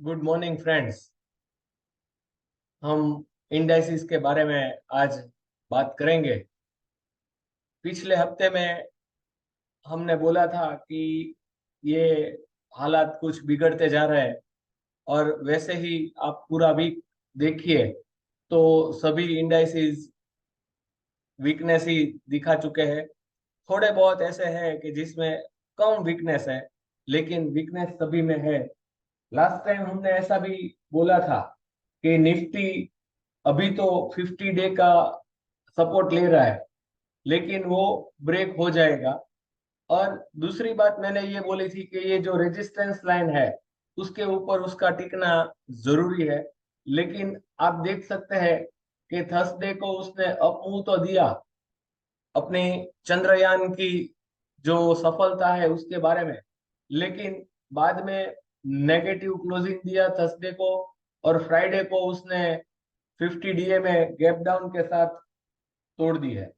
Good morning friends. हम indices के बारे में आज बात करेंगे। पिछले हफ्ते में हमने बोला था कि ये हालात कुछ बिगड़ते जा रहे हैं और वैसे ही आप पूरा वीक देखिए तो सभी इंडाइसिस वीकनेस ही दिखा चुके हैं। थोड़े बहुत ऐसे हैं कि जिसमें कम वीकनेस है, लेकिन वीकनेस सभी में है। लास्ट टाइम हमने ऐसा भी बोला था कि निफ्टी अभी तो 50 डे का सपोर्ट ले रहा है, लेकिन वो ब्रेक हो जाएगा। और दूसरी बात मैंने ये बोली थी कि ये जो रेजिस्टेंस लाइन है उसके ऊपर उसका टिकना जरूरी है। लेकिन आप देख सकते हैं कि थर्सडे को उसने अप मूव तो दिया अपने चंद्रयान की जो सफलता है उसके बारे में, लेकिन बाद में नेगेटिव क्लोजिंग दिया थर्सडे को। और फ्राइडे को उसने 50 डीए में गैप डाउन के साथ तोड़ दी है।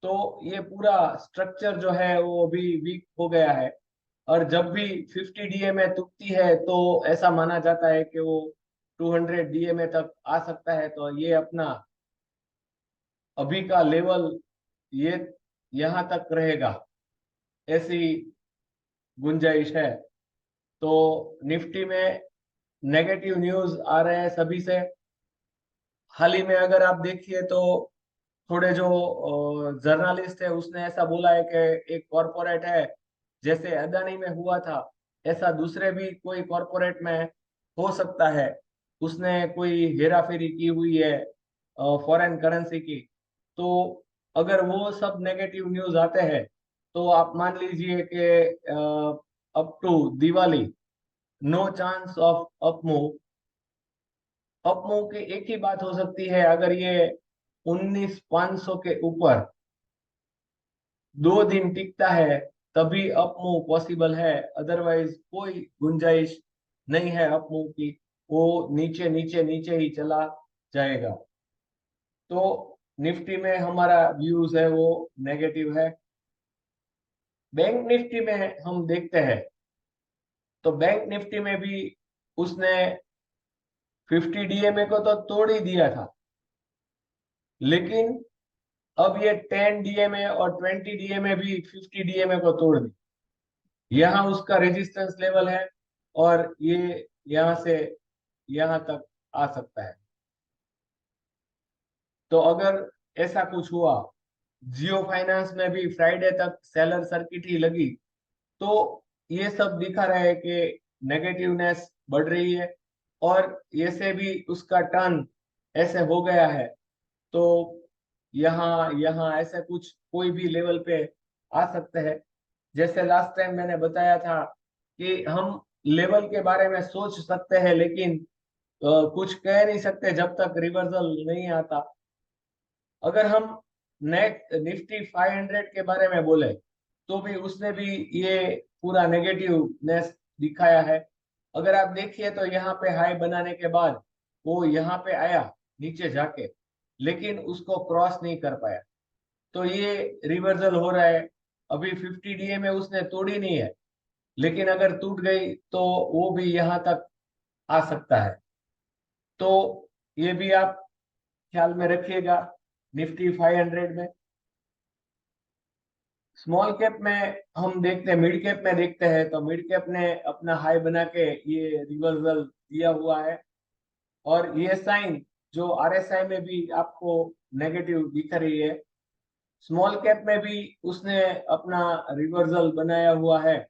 तो ये पूरा स्ट्रक्चर जो है वो अभी वीक हो गया है। और जब भी 50 डीए में टूटती है तो ऐसा माना जाता है कि वो 200 डीए में तक आ सकता है। तो ये अपना अभी का लेवल ये यहाँ तक रहेगा, ऐसी गुंजाइश है। तो निफ्टी में नेगेटिव न्यूज आ रहे हैं सभी से। हाल ही में अगर आप देखिए तो थोड़े जो जर्नलिस्ट है उसने ऐसा बोला है कि एक कॉरपोरेट है, जैसे अदानी में हुआ था ऐसा दूसरे भी कोई कॉरपोरेट में हो सकता है। उसने कोई हेरा फेरी की हुई है फॉरेन करेंसी की। तो अगर वो सब नेगेटिव न्यूज आते हैं तो आप मान लीजिए कि up to Diwali no chance of up move. Up move की एक ही बात हो सकती है, अगर ये 19,500 के ऊपर 2 दिन टिकता है तभी अप मूव पॉसिबल है। अदरवाइज कोई गुंजाइश नहीं है अप मूव की। वो नीचे नीचे नीचे ही चला जाएगा। तो निफ्टी में हमारा व्यूज है वो नेगेटिव है। बैंक निफ्टी में हम देखते हैं तो बैंक निफ्टी में भी उसने 50 डीएमए को तो तोड़ ही दिया था, लेकिन अब ये 10 डीएमए और 20 डीएमए भी 50 डीएमए को तोड़ दी। यहाँ उसका रेजिस्टेंस लेवल है और ये यहाँ से यहाँ तक आ सकता है। तो अगर ऐसा कुछ हुआ, जियो फाइनेंस में भी फ्राइडे तक सेलर सर्किट ही लगी, तो ये सब दिखा रहा है कि नेगेटिवनेस बढ़ रही है। और ये से भी उसका टर्न ऐसे हो गया है। तो यहाँ यहाँ ऐसे कुछ कोई भी लेवल पे आ सकते हैं। जैसे लास्ट टाइम मैंने बताया था कि हम लेवल के बारे में सोच सकते हैं, लेकिन कुछ कह नहीं सकते जब तक रिवर्सल नहीं आता। अगर हम नेट निफ्टी 500 के बारे में बोले तो भी उसने भी ये पूरा नेगेटिवनेस दिखाया है। अगर आप देखिए तो यहाँ पे हाई बनाने के बाद वो यहाँ पे आया नीचे जाके, लेकिन उसको क्रॉस नहीं कर पाया। तो ये रिवर्सल हो रहा है। अभी 50 डीए में उसने तोड़ी नहीं है, लेकिन अगर टूट गई तो वो भी यहाँ तक आ सकता है। तो ये भी आप ख्याल में रखिएगा निफ्टी 500 में। स्मॉल कैप में हम देखते हैं, मिड कैप में देखते हैं तो मिड कैप ने अपना हाई बना के ये रिवर्सल दिया हुआ है। और ये साइन जो आरएसआई में भी आपको नेगेटिव दिख रही है, स्मॉल कैप में भी उसने अपना रिवर्सल बनाया हुआ है।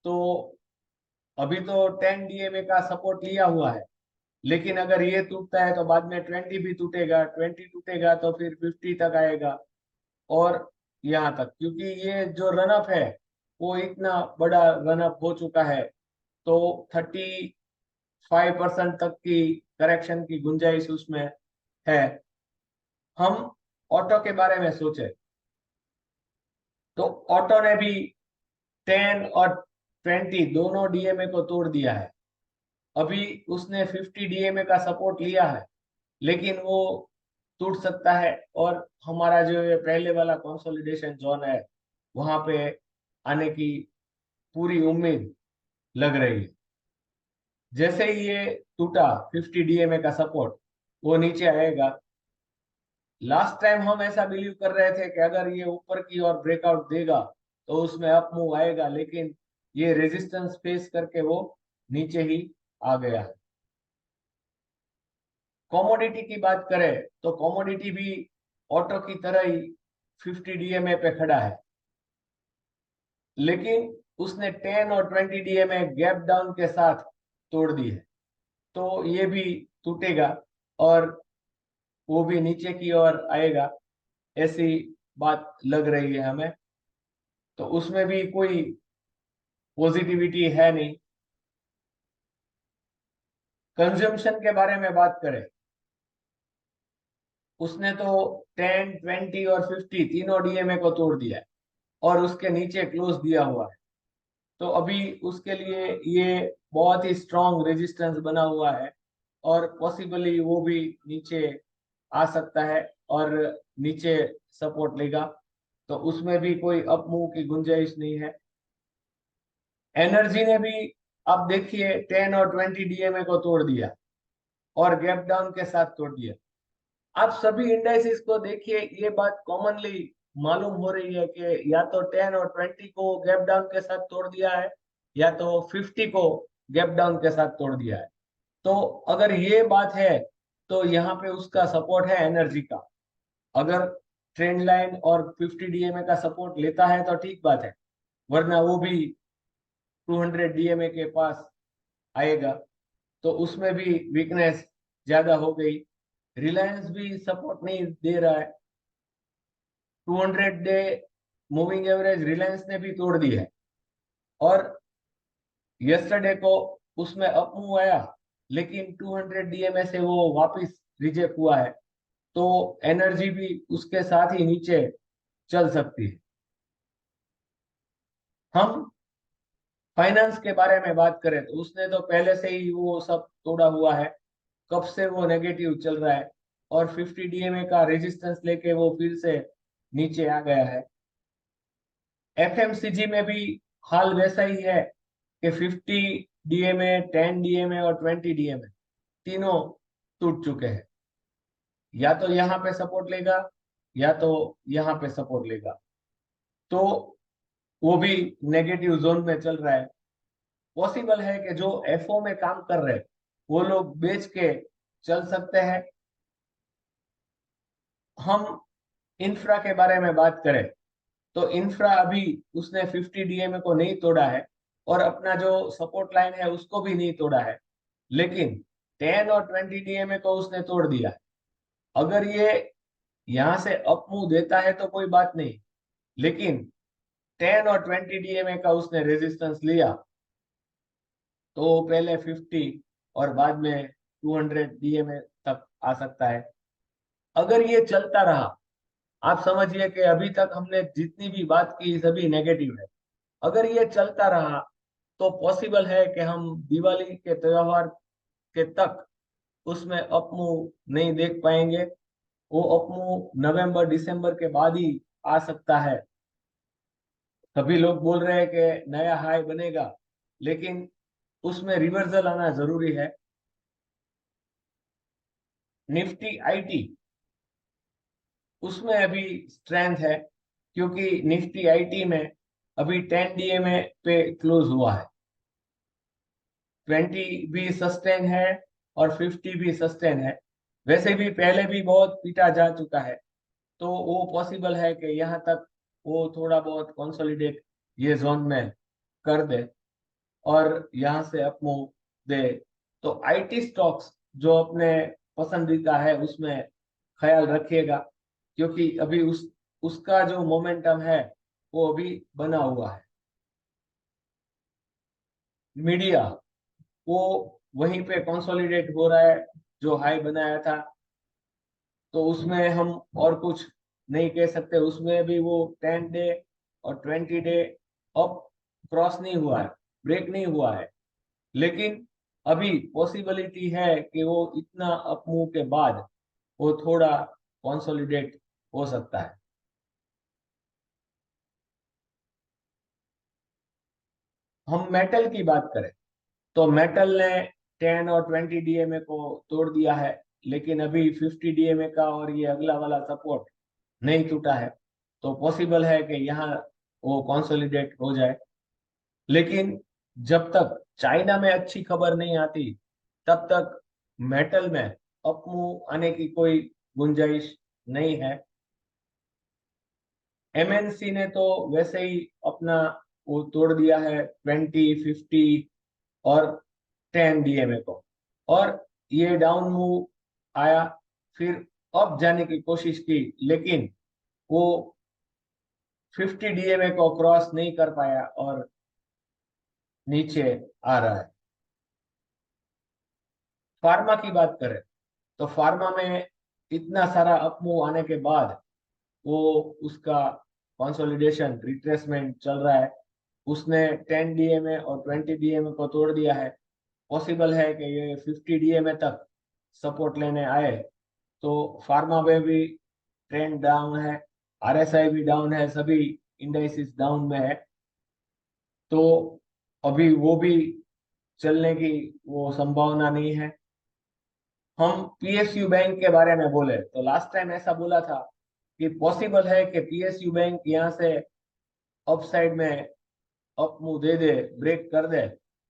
तो अभी तो 10 डीएमए का सपोर्ट लिया हुआ है, लेकिन अगर ये टूटता है तो बाद में 20 भी टूटेगा, 20 टूटेगा तो फिर 50 तक आएगा। और यहाँ तक, क्योंकि ये जो रनअप है वो इतना बड़ा रनअप हो चुका है, तो 35% तक की करेक्शन की गुंजाइश उसमें है। हम ऑटो के बारे में सोचे तो ऑटो ने भी 10 और 20 दोनों डीएमए को तोड़ दिया है। अभी उसने 50 डीएमए का सपोर्ट लिया है, लेकिन वो टूट सकता है। और हमारा जो ये पहले वाला कंसोलिडेशन जोन है वहां पे आने की पूरी उम्मीद लग रही है। जैसे ही ये टूटा 50 डीएमए का सपोर्ट, वो नीचे आएगा। लास्ट टाइम हम ऐसा बिलीव कर रहे थे कि अगर ये ऊपर की ओर ब्रेकआउट देगा तो उसमें अप मूव आएगा, लेकिन ये रेजिस्टेंस फेस करके वो नीचे ही आ गया है। कमोडिटी की बात करें तो कमोडिटी भी ऑटो की तरह ही 50 डीएमए पे खड़ा है, लेकिन उसने 10 और 20 डीएमए गैप डाउन के साथ तोड़ दी है। तो ये भी टूटेगा और वो भी नीचे की ओर आएगा, ऐसी बात लग रही है हमें। तो उसमें भी कोई पॉजिटिविटी है नहीं। कंजम्पशन के बारे में बात करें, उसने तो 10, 20 और 50 तीनों डीएमए को तोड़ दिया है और उसके नीचे क्लोज दिया हुआ है। तो अभी उसके लिए ये बहुत ही स्ट्रॉन्ग रेजिस्टेंस बना हुआ है और पॉसिबली वो भी नीचे आ सकता है और नीचे सपोर्ट लेगा। तो उसमें भी कोई अप मूव की गुंजाइश नहीं है। एनर्जी ने भी, अब देखिए, 10 और 20 डीएमए को तोड़ दिया और गैप डाउन के साथ तोड़ दिया। आप सभी इंडाइसिस को देखिए, ये बात कॉमनली मालूम हो रही है कि या तो 10 और 20 को गैप डाउन के साथ तोड़ दिया है या तो 50 को गैप डाउन के साथ तोड़ दिया है। तो अगर ये बात है तो यहाँ पे उसका सपोर्ट है एनर्जी का। अगर ट्रेंड लाइन और 50 डीएमए का सपोर्ट लेता है तो ठीक बात है, वरना वो भी 200 डीएमए के पास आएगा। तो उसमें भी वीकनेस ज्यादा हो गई। रिलायंस भी सपोर्ट नहीं दे रहा है। 200 डे मूविंग एवरेज रिलायंस ने भी तोड़ दी है और यस्टरडे को उसमें अप मूव आया, लेकिन 200 डीएमए से वो वापस रिजेक्ट हुआ है। तो एनर्जी भी उसके साथ ही नीचे चल सकती है। हम फाइनेंस के बारे में बात करें तो उसने तो पहले से ही वो सब तोड़ा हुआ है, कब से वो नेगेटिव चल रहा है और 50 डीएमए का रेजिस्टेंस लेके वो फिर से नीचे आ गया है। एफएमसीजी में भी हाल वैसा ही है कि 50 डीएमए, 10 डीएमए और 20 डीएमए तीनों टूट चुके हैं। या तो यहाँ पे सपोर्ट लेगा या तो यहाँ पे सपोर्ट लेगा। तो वो भी नेगेटिव जोन में चल रहा है। पॉसिबल है कि जो एफओ में काम कर रहे हैं वो लोग बेच के चल सकते हैं। हम इंफ्रा के बारे में बात करें तो इंफ्रा अभी उसने 50 डीएमए को नहीं तोड़ा है और अपना जो सपोर्ट लाइन है उसको भी नहीं तोड़ा है, लेकिन 10 और 20 डीएमए को उसने तोड़ दिया है। अगर ये यहाँ से अप मूव देता है तो कोई बात नहीं, लेकिन 10 और 20 डीएमए का उसने रेजिस्टेंस लिया तो पहले 50 और बाद में 200 डीएमए तक आ सकता है। अगर ये चलता रहा, आप समझिए कि अभी तक हमने जितनी भी बात की सभी नेगेटिव है। अगर ये चलता रहा तो पॉसिबल है कि हम दिवाली के त्योहार के तक उसमें अप मूव नहीं देख पाएंगे। वो अप मूव नवंबर दिसंबर के बाद ही आ सकता है। सभी लोग बोल रहे हैं कि नया हाई बनेगा, लेकिन उसमें रिवर्सल आना जरूरी है। निफ्टी आईटी, उसमें अभी स्ट्रेंथ है क्योंकि निफ्टी आईटी में अभी 10 डीएमए पे क्लोज हुआ है। 20 भी सस्टेन है और 50 भी सस्टेन है। वैसे भी पहले भी बहुत पीटा जा चुका है, तो वो पॉसिबल है कि यहाँ तक वो थोड़ा बहुत कंसोलिडेट ये जोन में कर दे और यहाँ से अप मूव दे। तो आईटी स्टॉक्स जो अपने पसंदीदा है उसमें ख्याल रखिएगा, क्योंकि अभी उसका जो मोमेंटम है वो अभी बना हुआ है। मीडिया, वो वहीं पे कंसोलिडेट हो रहा है जो हाई बनाया था। तो उसमें हम और कुछ नहीं कह सकते। उसमें भी वो 10 डे और 20 डे अप क्रॉस नहीं हुआ है, ब्रेक नहीं हुआ है, लेकिन अभी पॉसिबिलिटी है कि वो इतना अप मूव के बाद वो थोड़ा कंसोलिडेट हो सकता है। हम मेटल की बात करें तो मेटल ने 10 और 20 डीएमए को तोड़ दिया है, लेकिन अभी 50 डीएमए का और ये अगला वाला सपोर्ट नहीं टूटा है। तो पॉसिबल है कि यहाँ वो कंसोलिडेट हो जाए। लेकिन जब तक चाइना में अच्छी खबर नहीं आती, तब तक मेटल में अपमूव आने की कोई गुंजाइश नहीं है। एमएनसी ने तो वैसे ही अपना वो तोड़ दिया है 20, 50 और 10 डीएमए को, और ये डाउन मूव आया, फिर अप जाने की कोशिश की, लेकिन वो 50 डीएमए को क्रॉस नहीं कर पाया और नीचे आ रहा है। फार्मा की बात करें तो फार्मा में इतना सारा अपमूव आने के बाद वो उसका कंसोलिडेशन रिट्रेसमेंट चल रहा है। उसने 10 डीएमए और 20 डीएमए को तोड़ दिया है। पॉसिबल है कि ये 50 डीएमए तक सपोर्ट लेने आए। तो फार्मा में भी ट्रेंड डाउन है, आरएसआई भी डाउन है, सभी इंडाइसिस डाउन में है। तो अभी वो भी चलने की वो संभावना नहीं है। हम पीएसयू बैंक के बारे में बोले तो लास्ट टाइम ऐसा बोला था कि पॉसिबल है कि पीएसयू बैंक यहाँ से अपसाइड में अप मूव दे दे, ब्रेक कर दे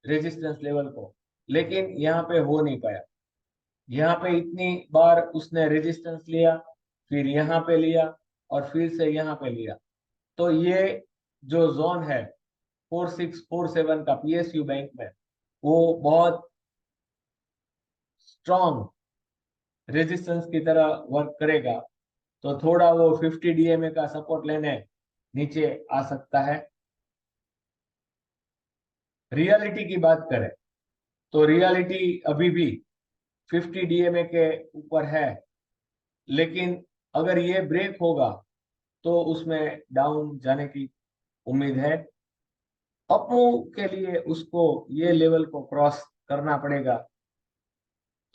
रेजिस्टेंस लेवल को, लेकिन यहाँ पे हो नहीं पाया। यहाँ पे इतनी बार उसने रेजिस्टेंस लिया, फिर यहाँ पे लिया और फिर से यहाँ पे लिया। तो ये जो जोन है 4647 का पीएसयू बैंक में, वो बहुत स्ट्रॉन्ग रेजिस्टेंस की तरह वर्क करेगा। तो थोड़ा वो 50 डीएमए का सपोर्ट लेने नीचे आ सकता है। रियलिटी की बात करें तो रियलिटी अभी भी 50 डीएमए के ऊपर है, लेकिन अगर ये ब्रेक होगा तो उसमें डाउन जाने की उम्मीद है। अपमूव के लिए उसको ये लेवल को क्रॉस करना पड़ेगा।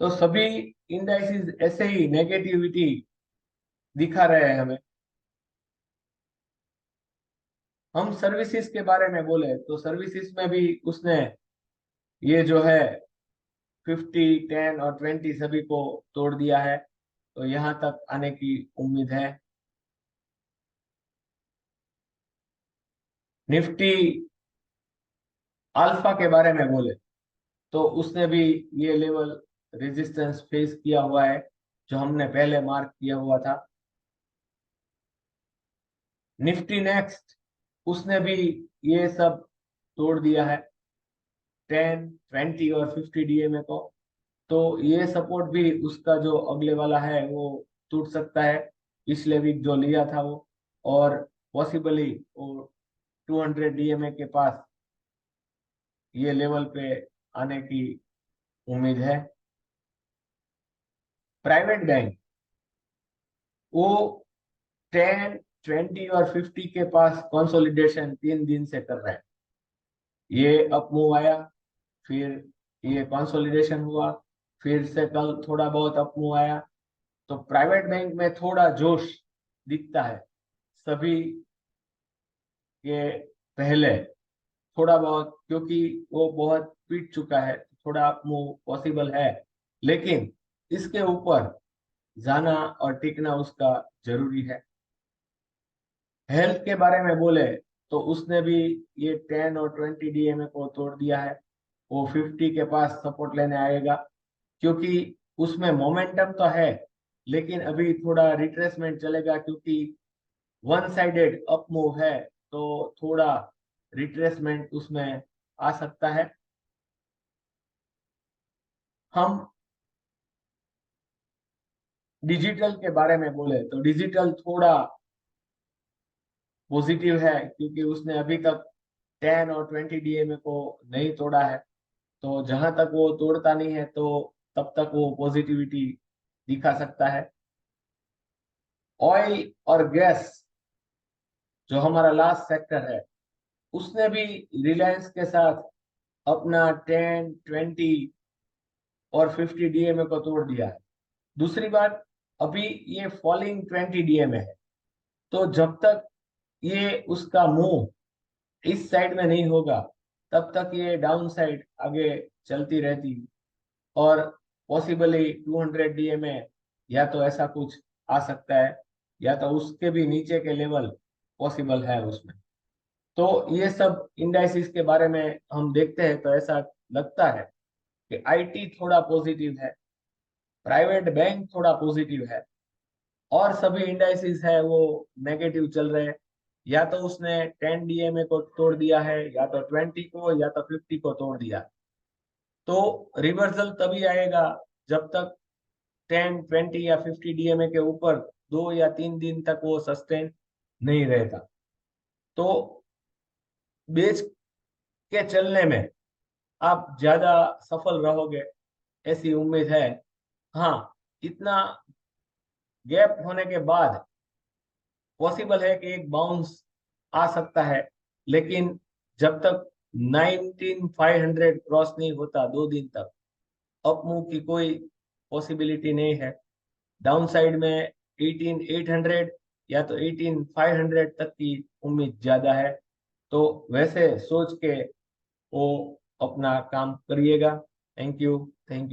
तो सभी इंडाइसिस ऐसे ही नेगेटिविटी दिखा रहे हैं हमें। हम सर्विसेज के बारे में बोले तो सर्विसेज में भी उसने ये जो है 50, 10 और 20 सभी को तोड़ दिया है। तो यहाँ तक आने की उम्मीद है। निफ्टी अल्फा के बारे में बोले तो उसने भी ये लेवल रेजिस्टेंस फेस किया हुआ है जो हमने पहले मार्क किया हुआ था। निफ्टी नेक्स्ट उसने भी ये सब तोड़ दिया है, 10, 20 और 50 डीएमए को। तो ये सपोर्ट भी उसका जो अगले वाला है वो टूट सकता है, पिछले वीक जो लिया था वो, और पॉसिबली वो 200 डीएमए के पास ये लेवल पे आने की उम्मीद है। प्राइवेट बैंक वो 10, 20 और 50 के पास कंसोलिडेशन 3 दिन से कर रहा है। ये अप मूव आया, फिर ये कंसोलिडेशन हुआ, फिर से कल थोड़ा बहुत अप मूव आया। तो प्राइवेट बैंक में थोड़ा जोश दिखता है। सभी के पहले थोड़ा बहुत, क्योंकि वो बहुत पीट चुका है, थोड़ा अप मूव पॉसिबल है, लेकिन इसके ऊपर जाना और टिकना उसका जरूरी है। हेल्थ के बारे में बोले तो उसने भी ये 10 और 20 डीएमए को तोड़ दिया है। वो 50 के पास सपोर्ट लेने आएगा, क्योंकि उसमें मोमेंटम तो है, लेकिन अभी थोड़ा रिट्रेसमेंट चलेगा, क्योंकि वन साइडेड अप मूव है। तो थोड़ा रिट्रेसमेंट उसमें आ सकता है। हम डिजिटल के बारे में बोले तो डिजिटल थोड़ा पॉजिटिव है, क्योंकि उसने अभी तक 10 और 20 डीएमए को नहीं तोड़ा है। तो जहां तक वो तोड़ता नहीं है तो तब तक वो पॉजिटिविटी दिखा सकता है। ऑयल और गैस जो हमारा लास्ट सेक्टर है, उसने भी रिलायंस के साथ अपना 10, 20 और 50 डीएमए को तोड़ दिया है। दूसरी बात, अभी ये फॉलिंग 20 डीएमए है। तो जब तक ये उसका मुंह इस साइड में नहीं होगा, तब तक ये डाउन साइड आगे चलती रहती। और पॉसिबली 200 डीएमए या तो ऐसा कुछ आ सकता है, या तो उसके भी नीचे के लेवल पॉसिबल है उसमें। तो ये सब इंडाइसिस के बारे में हम देखते हैं तो ऐसा लगता है कि आईटी थोड़ा पॉजिटिव है, प्राइवेट बैंक थोड़ा पॉजिटिव है, और सभी इंडाइसिस है वो नेगेटिव चल रहे हैं। या तो उसने 10 डीएमए को तोड़ दिया है, या तो 20 को, या तो 50 को तोड़ दिया। तो रिवर्सल तभी आएगा जब तक 10, 20 या 50 डीएमए के ऊपर 2 या 3 दिन तक वो सस्टेन नहीं रहता। तो बेच के चलने में आप ज्यादा सफल रहोगे ऐसी उम्मीद है। हाँ, इतना गैप होने के बाद पॉसिबल है कि एक बाउंस आ सकता है, लेकिन जब तक 19,500 क्रॉस नहीं होता 2 दिन तक, अपमूव की कोई पॉसिबिलिटी नहीं है। डाउन साइड में 18,800 या तो 18,500 तक की उम्मीद ज्यादा है। तो वैसे सोच के वो अपना काम करिएगा। Thank you. Thank you.